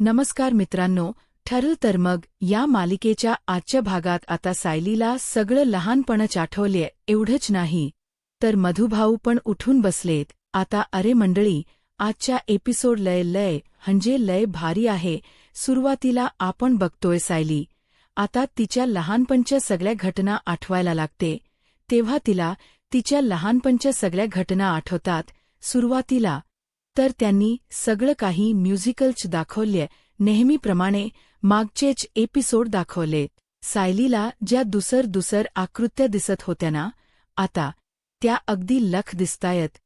नमस्कार मित्रांनो, ठरलं तर मग या मालिकेच्या आजच्या भागात आता सायलीला सगळं लहानपणच आठवले. एवढंच नाही तर मधुभाऊ पण उठून बसलेत. आता अरे मंडळी, आजच्या एपिसोड लय भारी आहे. सुरुवातीला आपण बघतोय सायली आता तिच्या लहानपणच्या सगळ्या घटना आठवायला लागते. तेव्हा तिला तिच्या लहानपणच्या सगळ्या घटना आठवतात. सुरुवातीला तर त्यांनी सगळं काही म्युझिकल्स दाखवले, नेहमीप्रमाणे मागचेच एपिसोड दाखवले. सायलीला ज्या दुसर आकृत्या दिसत होत्या ना, आता त्या अगदी लख दिसतायत.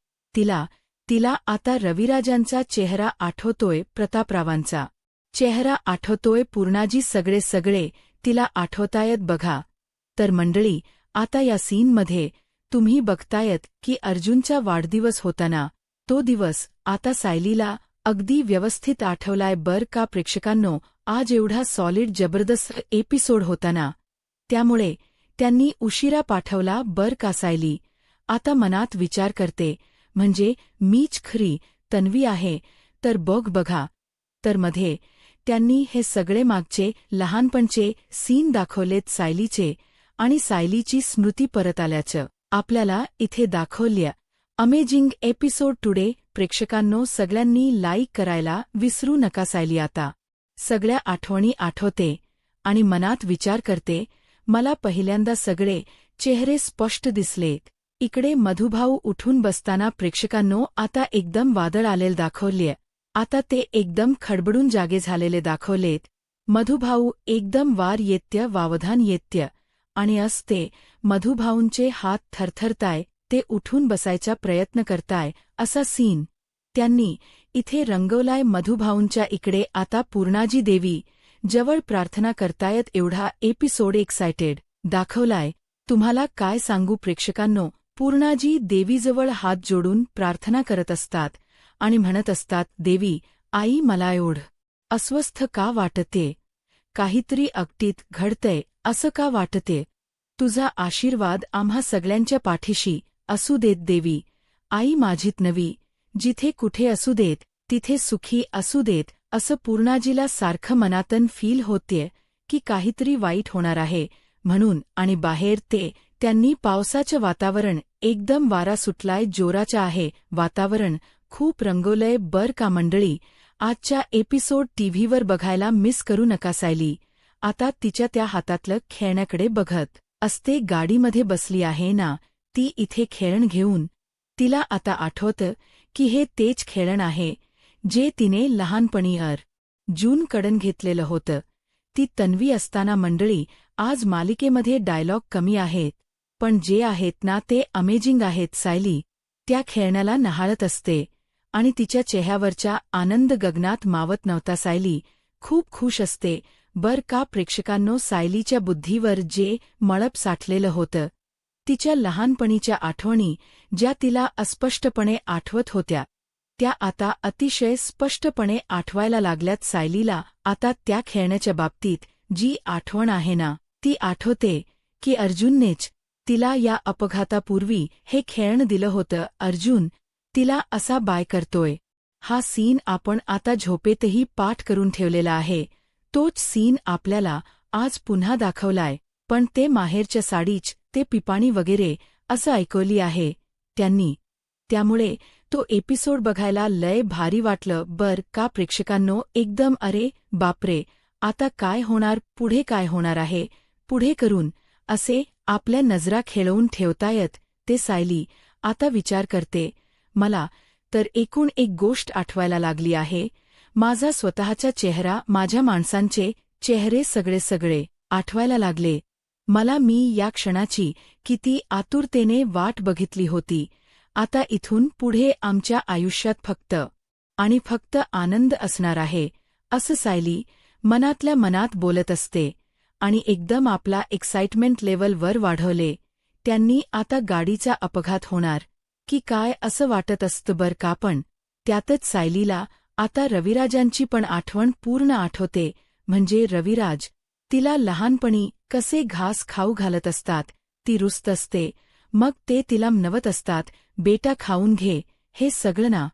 तिला आता रविराजांचा चेहरा आठवतोय, प्रतापरावांचा चेहरा आठवतोय, पूर्णाजी सगळे तिला आठवतायत बघा. तर मंडळी, आता या सीनमध्ये तुम्ही बघतायत की अर्जुनचा वाढदिवस होता ना, तो दिवस आता सायलीला अगदी व्यवस्थित आठवलाय बर का प्रेक्षकांनो. आज एवढा सॉलिड जबरदस्त एपिसोड होता ना, त्यामुळे त्यांनी उशिरा पाठवला बर का. सायली आता मनात विचार करते, म्हणजे मीच खरी तन्वी आहे तर बघा. तर मध्ये त्यांनी हे सगळे मागचे लहानपणचे सीन दाखवलेत सायलीचे, आणि सायलीची स्मृती परत आल्याचं आपल्याला इथे दाखवल्या. Amazing episode today. प्रेक्षकांनो, सगळ्यांनी लाईक करायला विसरू नका. सायली आता सगळ्या आठवणी आठवते आणि मनात विचार करते, मला पहिल्यांदा सगळे चेहरे स्पष्ट दिसलेत. इकडे मधुभाऊ उठून बसताना प्रेक्षकांनो आता एकदम वादळ आलेले दाखवले. आता ते एकदम खडबडून जागे झालेले दाखवलेत. मधुभाऊ एकदम वार येत्य वावधान येत्य, आणि असते मधुभाऊंचे हात थरथरताय, ते उठून बसायचा प्रयत्न करताय, असा सीन त्यांनी इथे रंगवलाय. मधुभाऊंच्या इकडे आता पूर्णाजी देवी जवळ प्रार्थना करतायत. एवढा एपिसोड एक्सायटेड दाखवलाय. तुम्हाला काय सांगू प्रेक्षकांनो, पूर्णाजी देवीजवळ हात जोडून प्रार्थना करत असतात आणि म्हणत असतात, देवी आई, मला एवढं अस्वस्थ का वाटते, काहीतरी अगटीत घडतंय असं का वाटते, तुझा आशीर्वाद आम्हा सगळ्यांच्या पाठीशी असू देत देवी. आई माझीत नवी, जिथे कुठे असू देत तिथे सुखी असू देत. असं पूर्णाजीला सारखं मनातन फील होतेय की काहीतरी वाईट होणार आहे म्हणून. आणि बाहेर त्यांनी पावसाचं वातावरण, एकदम वारा सुटलाय, जोराचा आहे वातावरण, खूप रंगवलंय बर का मंडळी. आजच्या एपिसोड टीव्हीवर बघायला मिस करू नका. सायली आता तिच्या त्या हातातलं खेळण्याकडे बघत असते. गाडीमध्ये बसली आहे ना ती इथे खेळण घेऊन. तिला आता आठवतं की हे तेच खेळण आहे जे तिने लहानपणी अर्जुनकडून घेतलेलं होतं. ती तन्वी असताना. मंडळी, आज मालिकेमध्ये डायलॉग कमी आहेत, पण जे आहेत ना ते अमेजिंग आहेत. सायली त्या खेळण्याला न्हाळत असते आणि तिच्या चेहऱ्यावरचा आनंद गगनात मावत नव्हता. सायली खूप खुश असते बर का प्रेक्षकांनो. सायलीच्या बुद्धीवर जे मळप साठलेलं होतं, तिच्या लहानपणीच्या आठवणी ज्या तिला अस्पष्टपणे आठवत होत्या, त्या आता अतिशय स्पष्टपणे आठवायला लागल्यात. सायलीला आता त्या खेळण्याच्या बाबतीत जी आठवण आहे ना, ती आठवते की अर्जुननेच तिला या अपघातापूर्वी हे खेळणं दिलं होतं. अर्जुन तिला असा बाय करतोय, हा सीन आपण आता झोपेतही पाठ करून ठेवलेला आहे. तोच सीन आपल्याला आज पुन्हा दाखवलाय, पण ते माहेरच्या साडीच, ते पिपाणी वगैरे असं ऐकवली आहे त्यांनी. त्यामुळे तो एपिसोड बघायला लय भारी वाटलं बर का प्रेक्षकांनो. एकदम अरे बापरे, आता काय होणार, पुढे काय होणार आहे, पुढे करून असे आपल्या नजरा खेळवून ठेवतायत ते. सायली आता विचार करते, मला तर एकूण एक गोष्ट आठवायला लागली आहे, माझा स्वतःचा चेहरा, माझ्या माणसांचे चेहरे सगळे आठवायला लागले मला. मी या क्षणाची किती आतुरतेने वाट बघितली होती. आता इथून पुढे आमच्या आयुष्यात फक्त आनंद असणार आहे, असं सायली मनातल्या मनात बोलत असते. आणि एकदम आपला एक्साइटमेंट लेवल वर वाढवले. त्यांनी आता गाडीचा अपघात होणार की काय असं वाटत असतं बर का. पण त्यातच सायलीला आता रविराजांची पण आठवण पूर्ण आठवते. म्हणजे रविराज तिला लहानपणी कसे घास खाऊ घालत असतात, ती रुस्त असते, मग ते तिला म्हणवत असतात, बेटा खाऊन घे हे सगळं ना.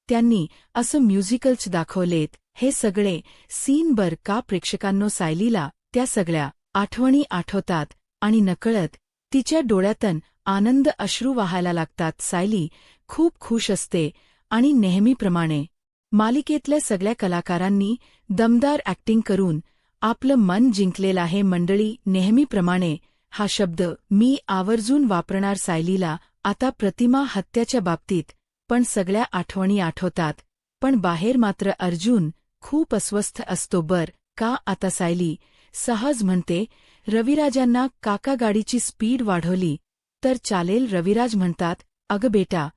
त्यांनी असं म्युझिकल्स दाखवलेत हे सगळे सीन बर का प्रेक्षकांनो सायलीला त्या सगळ्या आठवणी आठवतात आणि नकळत तिच्या डोळ्यातून आनंद अश्रू वाहायला लागतात. सायली खूप खुश असते आणि नेहमीप्रमाणे मालिकेतल्या सगळ्या कलाकारांनी दमदार ॲक्टिंग करून आपलं मन जिंकलेलं आहे. मंडळी, नेहमीप्रमाणे हा शब्द मी आवर्जून वापरणार. सायलीला आता प्रतिमा हत्याच्या बाबतीत पण सगळ्या आठवणी आठवतात. पण बाहेर मात्र अर्जुन खूप अस्वस्थ असतो. बर का आता सायली सहज म्हणते, रविराजांना काका गाडीची स्पीड वाढवली तर चालेल. रविराज म्हणतात, अगं बेटा,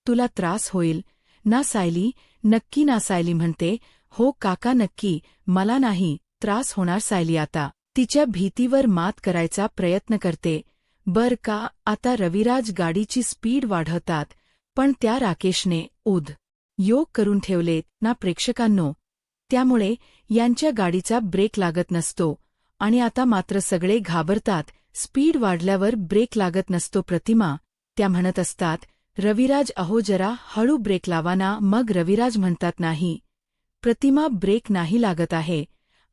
तुला त्रास होईल ना? सायली नक्की ना? सायली म्हणते, हो काका नक्की, मला नाही त्रास होणार. सायली आता तिच्या भीतीवर मात करायचा प्रयत्न करते. बर का आता रविराज गाडीची स्पीड वाढवतात पण त्या राकेशने योग करून ठेवलेत ना प्रेक्षकांनो, त्यामुळे यांच्या गाडीचा ब्रेक लागत नसतो आणि आता मात्र सगळे घाबरतात. स्पीड वाढल्यावर ब्रेक लागत नसतो. प्रतिमा त्या म्हणत असतात, रविराज अहो जरा हळू ब्रेक लावा ना. मग रविराज म्हणतात, नाही प्रतिमा, ब्रेक नाही लागत आहे.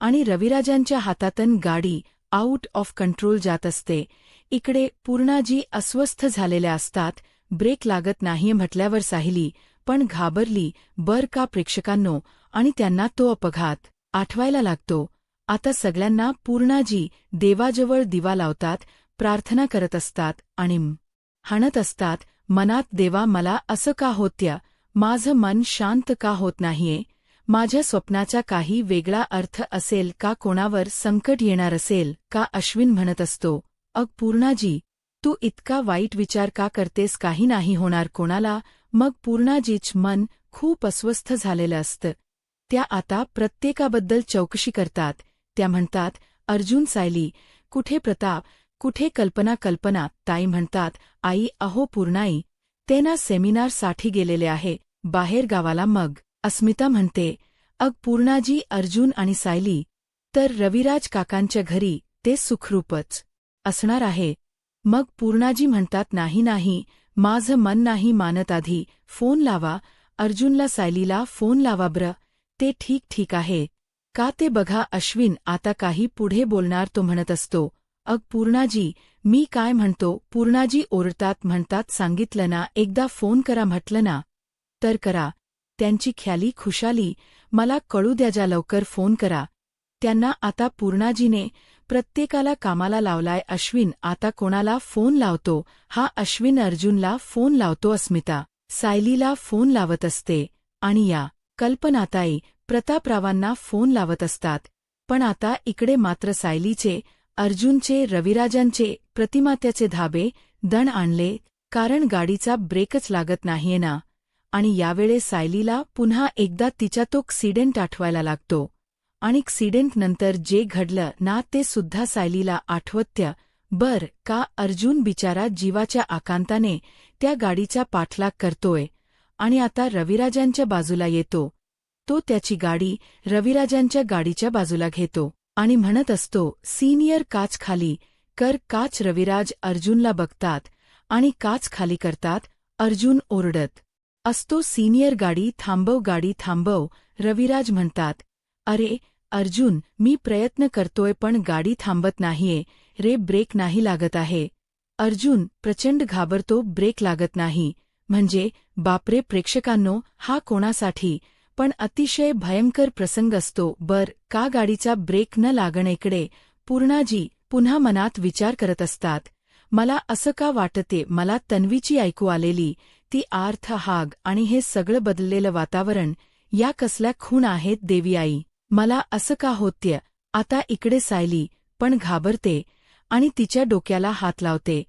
आणि रविराजांच्या हातातून गाडी आऊट ऑफ कंट्रोल जात असते. इकडे पूर्णाजी अस्वस्थ झालेल्या असतात. ब्रेक लागत नाहीये म्हटल्यावर सायली पण घाबरली. बर का प्रेक्षकांनो, आणि त्यांना तो अपघात आठवायला लागतो. आता सगळ्यांना पूर्णाजी देवाजवळ दिवा लावतात, प्रार्थना करत असतात आणि म्हणत असतात मनात, देवा मला असं का होत्या? माझं मन शांत का होत नाहीये? माझ्या स्वप्नाचा काही वेगळा अर्थ असेल का? कोणावर संकट येणार असेल का? अश्विन म्हणत असतो, अग पूर्णाजी, तू इतका वाईट विचार का करतेस? काही नाही होणार कोणाला. मग पूर्णाजीच मन खूप अस्वस्थ झालेलं असतं. त्या आता प्रत्येकाबद्दल चौकशी करतात. त्या म्हणतात, अर्जुन, सायली कुठे? प्रताप कुठे? कल्पना ताई म्हणतात, आई अहो पूर्णाई ते ना सेमिनारसाठी गेलेले आहे बाहेर गावाला. मग अस्मिता म्हणते, अग पूर्णाजी, अर्जुन आणि सायली तर रविराज काकांच्या घरी ते सुखरूपच असणार आहे. मग पूर्णाजी म्हणतात, नाही माझं मन नाही मानत, आधी फोन लावा अर्जुनला, सायलीला फोन लावा. ते ठीक आहे का ते बघा. अश्विन आता काही पुढे बोलणार तो म्हणत असतो, अग पूर्णाजी, मी काय म्हणतो? पूर्णाजी ओरडतात, म्हणतात, सांगितलं ना एकदा फोन करा म्हटलं ना तर करा. त्यांची ख्याली खुशाली मला कळू द्या, जा लवकर फोन करा त्यांना. आता पूर्णाजीने प्रत्येकाला कामाला लावलाय. अश्विन आता कोणाला फोन लावतो? हा अश्विन अर्जुनला फोन लावतो, अस्मिता सायलीला फोन लावत असते आणि या कल्पनाताई प्रतापरावांना फोन लावत असतात. पण आता इकडे मात्र सायलीचे, अर्जुनचे, रविराजांचे, प्रतिमात्याचे धाबे दण आणले, कारण गाडीचा ब्रेकच लागत नाहीये ना. आणि यावेळे सायलीला पुन्हा एकदा तिचा तो ॲक्सिडेंट आठवायला लागतो. आणि ॲक्सिडेंटनंतर जे घडलं ना ते सुद्धा सायलीला आठवत्य. बर का अर्जुन बिचारा जीवाच्या आकांताने त्या गाडीचा पाठलाग करतोय आणि आता रविराजांच्या बाजूला येतो. तो त्याची गाडी रविराजांच्या गाडीच्या बाजूला घेतो आणि म्हणत असतो, सीनियर काच खाली कर. काच रविराज अर्जुनला बघतात आणि काच खाली करतात. अर्जुन ओरडत असतो, सीनियर गाडी थांबव. रविराज म्हणतात, अरे अर्जुन, मी प्रयत्न करतोय पण गाडी थांबत नाहीये रे, ब्रेक नाही लागत आहे. अर्जुन प्रचंड घाबरतो, ब्रेक लागत नाही म्हणजे बापरे. प्रेक्षकांनो, हा कोणासाठी पण अतिशय भयंकर प्रसंग असतो. बर का गाडीचा ब्रेक न लागणे. इकडे पूर्णाजी पुन्हा मनात विचार करत असतात, मला असं का वाटते? मला तन्वीची ऐकू आलेली ती आर्थ हाग आणि हे सगळं बदललेलं वातावरण या कसल्या खूण आहेत देवी आई, मला असं का होत्य? आता इकडे सायली पण घाबरते आणि तिच्या डोक्याला हात लावते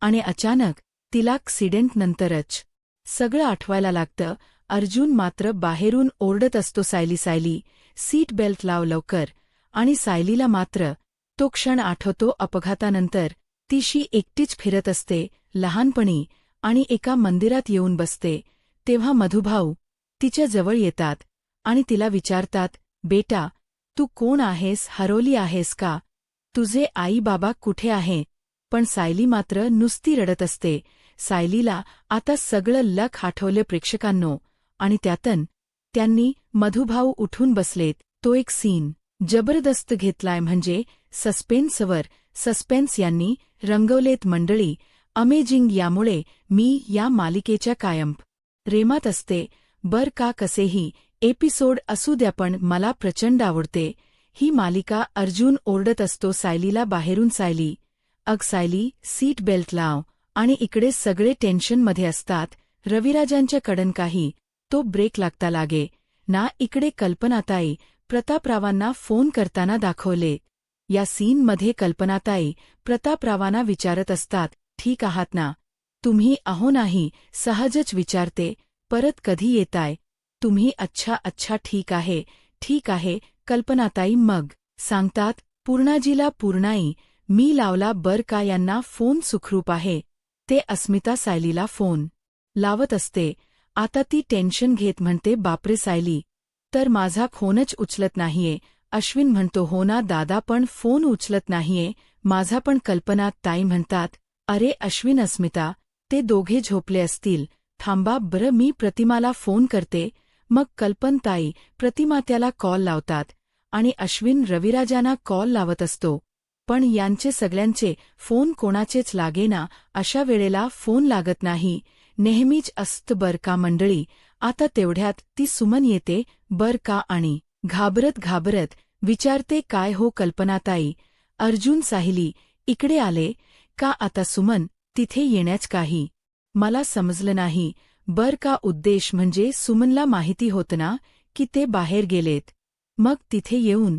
आणि अचानक तिला ॲक्सिडेंटनंतरच सगळं आठवायला लागतं. अर्जुन मात्र बाहेरून ओरडत असतो, सायली सीट बेल्ट लाव लवकर. आणि सायलीला मात्र तो क्षण आठवतो अपघातानंतर. तिशी एकटीच फिरत असते लहानपणी आणि एका मंदिरात येऊन बसते तेव्हा मधुभाऊ तिच्या जवळ येतात आणि तिला विचारतात, बेटा तू कोण आहेस? हरवली आहेस का? तुझे आई बाबा कुठे आहे? पण सायली मात्र नुसती रडत असते. सायलीला आता सगळं लख आठवलं प्रेक्षकांनो आणि त्यातून त्यांनी मधुभाऊ उठून बसलेत. तो एक सीन जबरदस्त घेतलाय म्हणजे सस्पेन्सवर सस्पेन्स यांनी रंगवलेत मंडळी. अमेजिंग. यामुळे मी या मालिकेच्या कायम प्रेमात असते बर का. कसेही एपिसोड असू द्या पण मला प्रचंड आवडते ही मालिका. अर्जुन ओरडत असतो सायलीला बाहेरून, सायली अग सायली सीट बेल्ट लाव. आणि इकडे सगळे टेन्शनमध्ये असतात. रविराजांच्या कडन काही तो ब्रेक लागता लागे ना. इकडे कल्पनाताई प्रतापरावांना फोन करताना दाखवले. या सीनमध्ये कल्पनाताई प्रतापरावांना विचारत असतात, ठीक आहात ना तुम्ही? अहो नाही, सहजच विचारते, परत कधी येताय तुम्ही? अच्छा अच्छा, ठीक आहे. कल्पनाताई मग सांगतात पूर्णाजीला, पूर्णाई मी लावला बर का यांना फोन. सुखरूप आहे ते. अस्मिता सायलीला फोन लावत असते. आता ती टेन्शन घेत म्हणते, बापरे सायली तर माझा फोनच उचलत नाहीये. अश्विन म्हणतो, हो ना दादा पण फोन उचलत नाहीये माझा पण. कल्पना ताई म्हणतात, अरे अश्विन अस्मिता ते दोघे झोपले असतील, थांबा बरं मी प्रतिमाला फोन करते. मग कल्पनताई प्रतिमा त्याला कॉल लावतात आणि अश्विन रविराजांना कॉल लावत असतो. पण यांचे सगळ्यांचे फोन कोणाचेच लागेना. अशा वेळेला फोन लागत नाही, नेहमीच असतं बर का मंडळी. आता तेवढ्यात ती सुमन येते बर का आणि घाबरत विचारते, काय हो कल्पनाताई? अर्जुन सायली इकडे आले का? आता सुमन तिथे येण्याच काही मला समजलं नाही बर का. उद्देश म्हणजे सुमनला माहिती होतं ना की ते बाहेर गेलेत, मग तिथे येऊन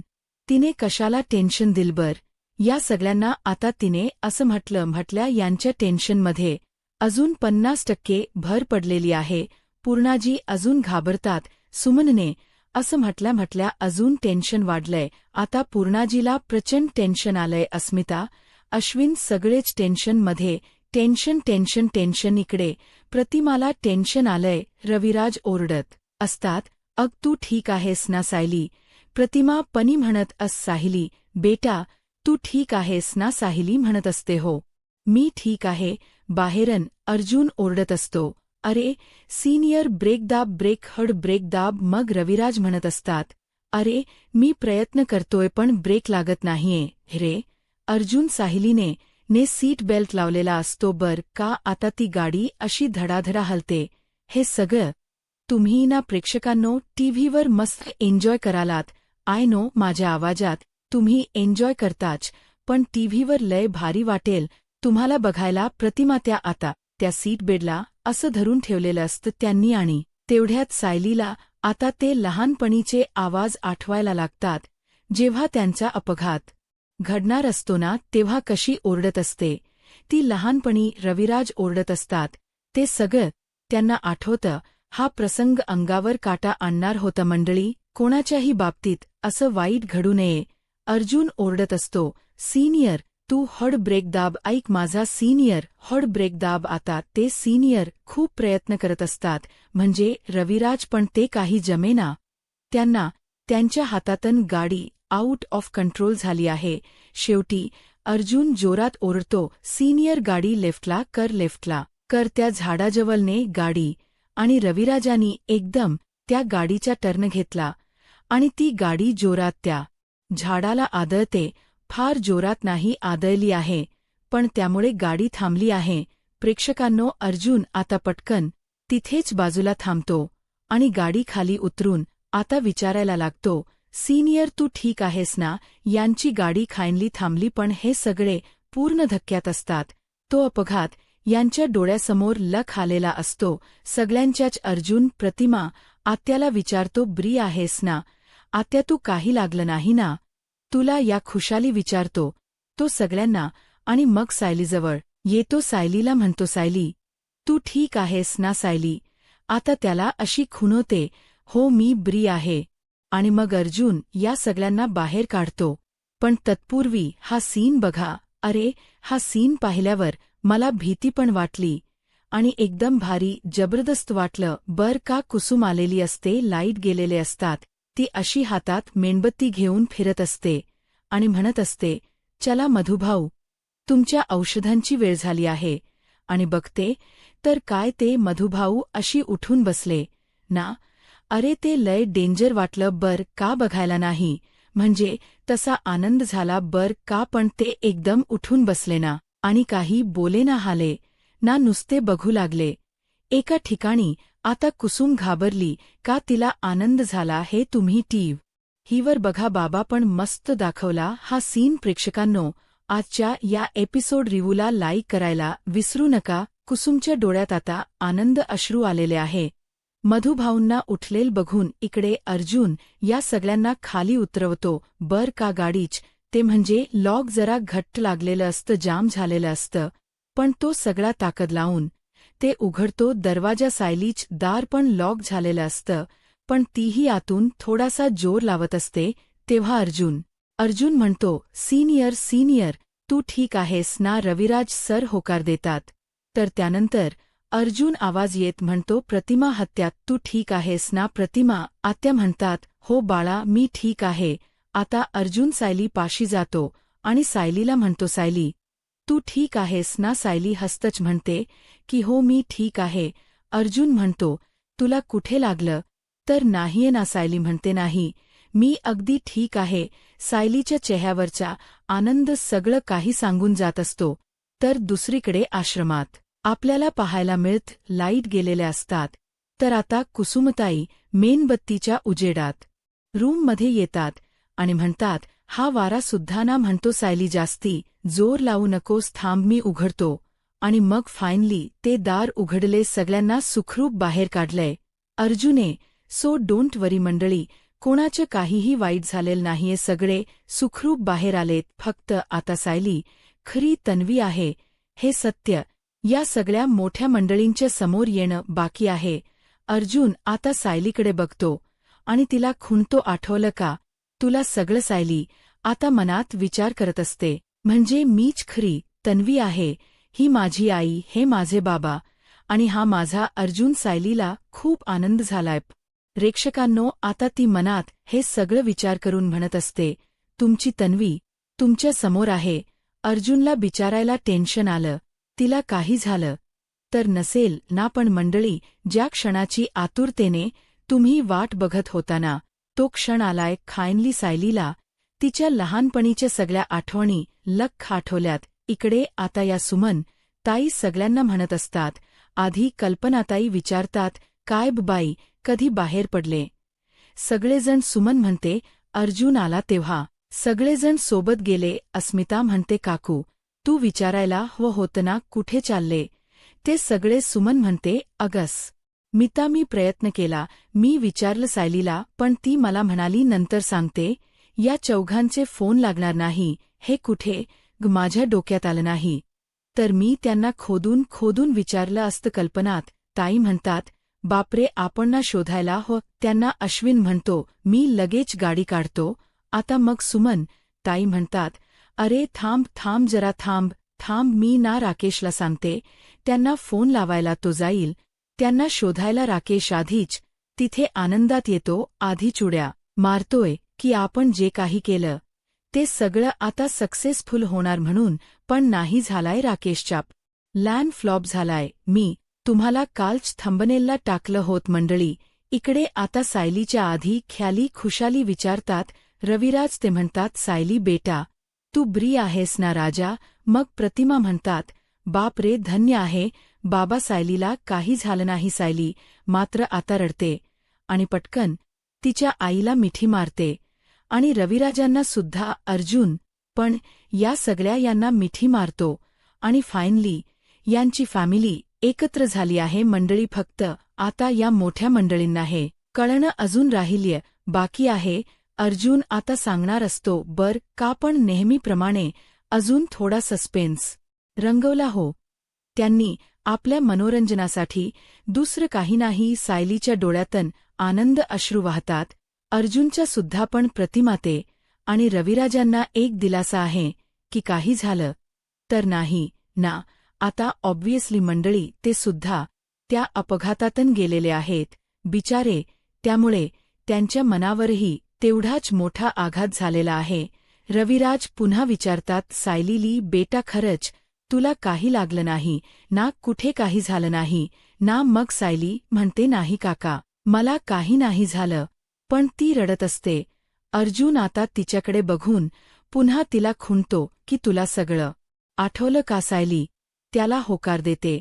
तिने कशाला टेन्शन दिलबर या सगळ्यांना. आता तिने असं म्हटल्या यांच्या टेन्शनमध्ये अजून 50% भर पडलेली आहे. पूर्णाजी अजून घाबरतात. सुमनने असं म्हटल्या अजून टेन्शन वाढलंय. आता पूर्णाजीला प्रचंड टेन्शन आलंय. अस्मिता अश्विन सगळेच टेन्शनमध्ये. टेन्शन. इकडे प्रतिमाला टेन्शन आलंय. रविराज ओरडत असतात, अग तू ठीक आहेस ना सायली? प्रतिमा पनी म्हणत सायली बेटा तू ठीक आहेस ना? सायली म्हणत असते, हो मी ठीक आहे. बाहेरन अर्जुन ओरडत असतो, अरे सीनियर ब्रेक दाब, ब्रेक हड ब्रेक दाब. मग रविराज म्हणत असतात, अरे मी प्रयत्न करतोय पण ब्रेक लागत नाहीये रे. अर्जुन सायलीने सीट बेल्ट लावलेला असतो बर का. आता ती गाडी अशी धडाधडा हलते. हे सगळं तुम्ही ना प्रेक्षकांनो टीव्हीवर मस्त एन्जॉय करालात. आय नो माझ्या आवाजात तुम्ही एन्जॉय करताच, पण टीव्हीवर लय भारी वाटेल तुम्हाला बघायला. प्रतिमा त्या सीट बेडला असं धरून ठेवलेलं असतं त्यांनी आणि तेवढ्यात सायलीला आता ते लहानपणीचे आवाज आठवायला लागतात, जेव्हा त्यांचा अपघात घडणार असतो ना तेव्हा कशी ओरडत असते ती लहानपणी. रविराज ओरडत असतात, ते सगळं त्यांना आठवतं. हा प्रसंग अंगावर काटा आणणार होता मंडळी. कोणाच्याही बाबतीत असं वाईट घडू नये. अर्जुन ओरडत असतो, सीनियर तू हड ब्रेक दाब. ऐक माझा सीनियर, हड ब्रेक दाब. आता ते सीनियर खूप प्रयत्न करत असतात, म्हणजे रविराज, पण ते काही जमेना त्यांना. त्यांच्या हातातून गाडी आउट ऑफ कंट्रोल झाली आहे. शेवटी अर्जुन जोरात ओरडतो, सीनियर गाडी लेफ्टला कर. त्या झाडाजवळने गाडी आणि रविराजांनी एकदम त्या गाडीचा टर्न घेतला आणि ती गाडी जोरात त्या झाडाला आदळते. फार जोरात नाही आदळली आहे, पण त्यामुळे गाडी थांबली आहे. प्रेक्षकांनो अर्जुन आता पटकन तिथेच बाजूला थांबतो आणि गाडी खाली उतरून आता विचारायला लागतो, सीनियर तू ठीक आहेस ना? यांची गाडी खायनली थांबली, पण हे सगळे पूर्ण धक्क्यात असतात. तो अपघात यांच्या डोळ्यासमोर लख आलेला असतो सगळ्यांच्याच. अर्जुन प्रतिमा आत्याला विचारतो, ब्री आहेस ना आत्या? तू काही लागलं नाही ना तुला? या खुशाली विचारतो तो सगळ्यांना आणि मग सायलीजवळ येतो. सायलीला म्हणतो, सायली तू ठीक आहेस ना? सायली आता त्याला अशी खुणवते, हो मी ब्री आहे. आणि मग अर्जुन या सगळ्यांना बाहेर काढतो. पण तत्पूर्वी हा सीन बघा. अरे हा सीन पाहिल्यावर मला भीती पण वाटली आणि एकदम भारी जबरदस्त वाटलं बर का. कुसुम आलेली असते, लाईट गेलेले असतात, ती अशी हातात मेणबत्ती घेऊन फिरत असते आणि म्हणत असते, चला मधुभाऊ तुमच्या औषधांची वेळ झाली आहे. आणि बघते तर काय ते मधुभाऊ अशी उठून बसले ना अरे ते लय डेंजर वाटलं बर का बघायला नाही, म्हणजे तसा आनंद झाला बर का, पण ते एकदम उठून बसले ना आणि काही बोले ना हाले ना, नुसते बघू लागले एका ठिकाणी. आता कुसुम घाबरली का तिला आनंद झाला हे तुम्ही टीव्हीवर बघा. बाबा पण मस्त दाखवला हा सीन. प्रेक्षकांनो, आजच्या या एपिसोड रिव्ह्यूला लाईक करायला विसरू नका. कुसुमच्या डोळ्यात आता आनंद अश्रू आलेले आहे. मधुभाऊंना उठलेल बघून इकडे अर्जुन या सगळ्यांना खाली उतरवतो बर का गाडीच. ते म्हणजे लॉक जरा घट्ट लागलेलं असतं, जाम झालेलं असतं, पण तो सगळा ताकद लावून ते उघडतो दरवाजा. सायलीच दार पण लॉक झालेलं असतं, पण तीही आतून थोडासा जोर लावत असते. तेव्हा अर्जुन म्हणतो, सीनियर तू ठीक आहेस ना. रविराज सर होकार देतात. तर त्यानंतर अर्जुन आवाज येत म्हणतो, प्रतिमा हत्या, तू ठीक आहेस ना. प्रतिमा आत्या म्हणतात, हो बाळा मी ठीक आहे. आता अर्जुन सायली पाशी जातो आणि सायलीला म्हणतो, सायली तू ठीक आहेस ना. सायली हस्तच म्हणते की हो मी ठीक आहे. अर्जुन म्हणतो, तुला कुठे लागलं तर नाहीये ना. सायली म्हणते, नाही मी अगदी ठीक आहे. सायलीच्या चेहऱ्यावरचा आनंद सगळं काही सांगून जात असतो. तर दुसरीकडे आश्रमात आपल्याला पाहायला मिळत लाईट गेलेल्या असतात. तर आता कुसुमताई मेणबत्तीच्या उजेडात रूममध्ये येतात आणि म्हणतात, हा वारा सुद्धा ना. म्हणतो सायली, जास्ती जोर लावू नकोस, थांब मी उघडतो. आणि मग फायनली ते दार उघडले, सगळ्यांना सुखरूप बाहेर काढलंय. अर्जुने सो डोंट वरी मंडळी, कोणाचं काहीही वाईट झालेलं नाहीये, सगळे सुखरूप बाहेर आलेत. फक्त आता सायली खरी तन्वी आहे हे सत्य या सगळ्या मोठ्या मंडळींच्या समोर येणं बाकी आहे. अर्जुन आता सायलीकडे बघतो आणि तिला खुणतो, आठवलं का तुला सगळं. सायली आता मनात विचार करत असते, म्हणजे मीच खरी तन्वी आहे, ही माझी आई, हे माझे बाबा आणि हा माझा अर्जुन. सायलीला खूप आनंद झालाय. प्रेक्षकांनो, आता ती मनात हे सगळं विचार करून म्हणत असते, तुमची तन्वी तुमच्या समोर आहे. अर्जुनला बिचारायला टेन्शन आलं, तिला काही झालं तर नसेल ना. पण मंडळी, ज्या क्षणाची आतुरतेने तुम्ही वाट बघत होता ना, तो क्षण आलाय. फायनली सायलीला तिच्या लहानपणीच्या सगळ्या आठवणी लख आठवल्यात. इकडे आता या सुमन ताई सगळ्यांना म्हणत असतात. आधी कल्पनाताई विचारतात, काय बाई कधी बाहेर पडले. सगळेजण. सुमन म्हणते, अर्जुन आला तेव्हा सगळेजण सोबत गेले. अस्मिता म्हणते, काकू तू विचारायला हवं होतं ना, कुठे चालले ते सगळे. सुमन म्हणते, अगस मिता मी प्रयत्न केला, मी विचारलं सायलीला, पण ती मला म्हणाली नंतर सांगते. या चौघांचे फोन लागणार नाही हे कुठे माझ्या डोक्यात आलं नाही. तर मी त्यांना खोदून विचारलं असतं. कल्पनात ताई म्हणतात, बापरे आपण ना शोधायला हो. त्यांना अश्विन म्हणतो, मी लगेच गाडी काढतो आता. मग सुमन ताई म्हणतात, अरे थांब जरा थांब मी ना राकेशला सांगते, त्यांना फोन लावायला, तो जाईल त्यांना शोधायला. राकेश आधीच तिथे आनंदात येतो, आधी चुड्या मारतोय की आपण जे काही केलं ते सगळं आता सक्सेसफुल होणार म्हणून, पण नाही झालाय. राकेशचा प्लॅन फ्लॉप झालाय. मी तुम्हाला कालच थंबनेलला टाकलं होत. मंडळी, इकडे आता सायलीच्या आधी ख्याली खुशाली विचारतात रविराज. ते म्हणतात, सायली बेटा तू ब्री आहेस ना राजा. मग प्रतिमा म्हणतात, बाप रे धन्य आहे बाबा, सायलीला काही झालं नाही. सायली मात्र आता रडते आणि पटकन तिच्या आईला मिठी मारते आणि रविराजांना सुद्धा. अर्जुन पण या सगळ्या यांना मिठी मारतो आणि फायनली यांची फॅमिली एकत्र झाली आहे. मंडळी, फक्त आता या मोठ्या मंडळींना हे कळणं अजून राहिलीय बाकी आहे. अर्जुन आता सांगणार असतो बर का, पण नेहमीप्रमाणे अजून थोडा सस्पेन्स रंगवला हो त्यांनी आपल्या मनोरंजनासाठी, दुसरं काही नाही. सायलीच्या डोळ्यातून आनंद अश्रू वाहतात, अर्जुनच्या सुद्धा. पण प्रतिमाते आणि रविराजांना एक दिलासा आहे की काही झालं तर नाही ना आता. ऑब्व्हियसली मंडळी, ते सुद्धा त्या अपघातातून गेलेले आहेत बिचारे, त्यामुळे त्यांच्या मनावरही तेवढाच मोठा आघात झालेला आहे. रविराज पुन्हा विचारतात, सायलीली बेटा खरंच तुला काही लागलं नाही ना, कुठे काही झालं नाही ना. मग सायली म्हणते, नाही काका मला काही नाही झालं, पण ती रडत असते. अर्जुन आता तिच्याकडे बघून पुन्हा तिला खुणतो की तुला सगळं आठवलं का सायली, त्याला होकार देते.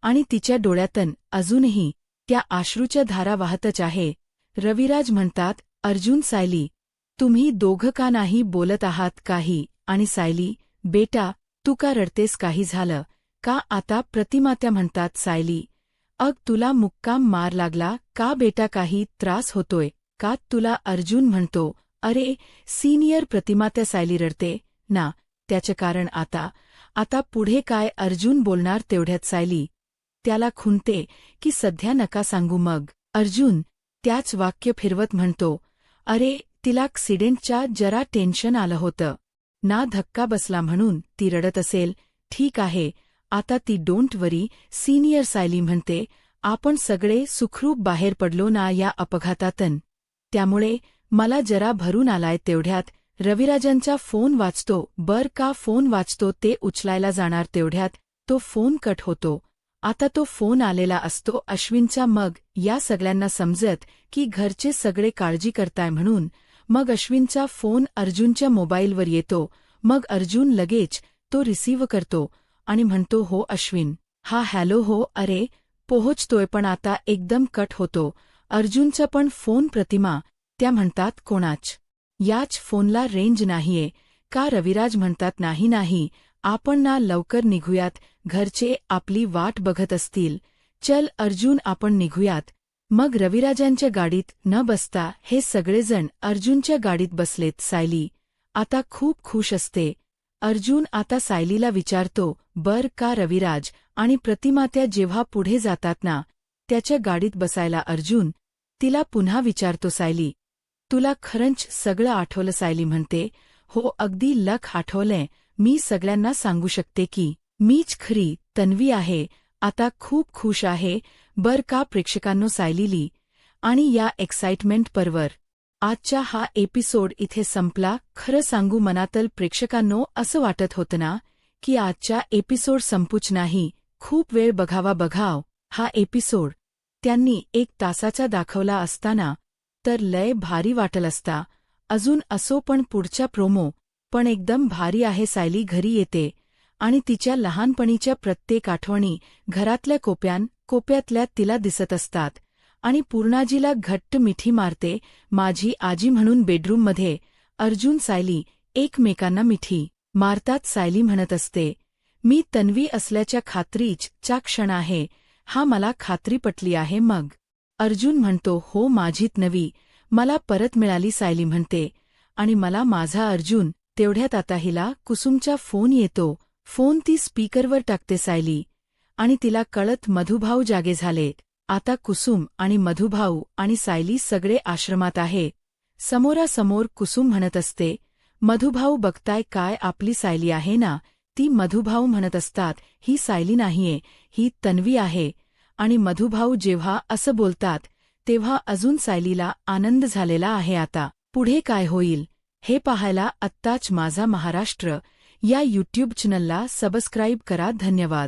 आणि तिच्या डोळ्यातून अजूनही त्या अश्रूच्या धारा वाहतच आहे. रविराज म्हणतात, अर्जुन सायली, तुम्ही दोघं का नाही बोलत आहात काही? आणि सायली, बेटा, तू का रडतेस? काही झालं का? आता प्रतिमात्या म्हणतात, सायली, अग तुला मुक्काम मार लागला का बेटा? काही त्रास होतोय का तुला? अर्जुन म्हणतो, अरे सीनियर प्रतिमात्या. सायली रडते ना, त्याचे कारण आता पुढे काय? अर्जुन बोलणार तेवढ्यात सायली त्याला खुणते की सध्या नका सांगू. मग अर्जुन त्याच वाक्य फिरवत म्हणतो, अरे तिला ॲक्सिडेंटच्या जरा टेन्शन आलं होतं ना, धक्का बसला म्हणून ती रडत असेल. ठीक आहे, आता ती डोंट वरी सीनियर. सायली म्हणते, आपण सगळे सुखरूप बाहेर पडलो ना या अपघातातून, त्यामुळे मला जरा भरून आलाय. तेवढ्यात रविराजांचा फोन वाजतो. बर का? फोन वाजतो. ते उचलायला जाणार तेवढ्यात तो फोन कट होतो. आता तो फोन आलेला असतो अश्विनचा. मग या सगळ्यांना समजत की घरचे सगळे काळजी करताय म्हणून मग अश्विनचा फोन अर्जुनच्या मोबाईलवर येतो. मग अर्जुन लगेच तो रिसीव्ह करतो आणि म्हणतो, हो अश्विन. हा हॅलो. हो, अरे पोहोचतोय. पण आता एकदम कट होतो अर्जुनचा पण फोन. प्रतिमा त्या म्हणतात, कोणाच याच फोनला रेंज नाहीये का? रविराज म्हणतात, नाही, आपण ना लवकर निघूयात, घरचे आपली वाट बघत असतील. चल अर्जुन, आपण निघूयात. मग रविराजांच्या गाडीत न बसता हे सगळेजण अर्जुनच्या गाडीत बसलेत. सायली आता खूप खुश असते. अर्जुन आता सायलीला विचारतो, बर का रविराज आणि प्रतिमात्या जेव्हा पुढे जातात ना त्याच्या गाडीत बसायला, अर्जुन तिला पुन्हा विचारतो, सायली तुला खरंच सगळं आठवलं? सायली म्हणते, हो अगदी लख आठवलंय. मी सगळ्यांना सांगू शकते की मीच खरी तन्वी आहे. आता खूप खुश आहे बर का प्रेक्षकांनो. सायलीली आणि या एक्साइटमेंट परवर आजचा हा एपिसोड इथे संपला. खरं सांगू मनातल प्रेक्षकांनो असं वाटत होतं ना की आजचा एपिसोड संपूच नाही. खूप वेळ बघाव हा एपिसोड त्यांनी 1 तासाचा दाखवला असताना तर लय भारी वाटल असता. अजून असो पण पुढच्या प्रोमो पण एकदम भारी आहे. सायली घरी येते आणि तिच्या लहानपणीच्या प्रत्येक आठवणी घरातल्या कोप्यातल्या तिला दिसत असतात आणि पूर्णाजीला घट्ट मिठी मारते, माझी आजी म्हणून. बेडरूममध्ये अर्जुन सायली एकमेकांना मिठी मारतात. सायली म्हणत असते, मी तन्वी असल्याच्या खात्रीचा क्षण आहे हा, मला खात्री पटली आहे. मग अर्जुन म्हणतो, हो माझी तन्वी मला परत मिळाली. सायली म्हणते, आणि मला माझा अर्जुन. तेवढ्यात आता हिला कुसुमचा फोन येतो. फोन ती स्पीकरवर टाकते सायली आणि तिला कळत मधुभाऊ जागे झालेत. आता कुसुम आणि मधुभाऊ आणि सायली सगळे आश्रमात आहे. समोरासमोर कुसुम म्हणत असते, मधुभाऊ बघताय काय? आपली सायली आहे ना ती? मधुभाऊ म्हणत असतात, ही सायली नाहीये, ही तन्वी आहे. आणि मधुभाऊ जेव्हा असं बोलतात तेव्हा अजून सायलीला आनंद झालेला आहे. आता पुढे काय होईल हे पाहायला आत्ताच माझा महाराष्ट्र या यूट्यूब चॅनलला सबस्क्राईब करा. धन्यवाद.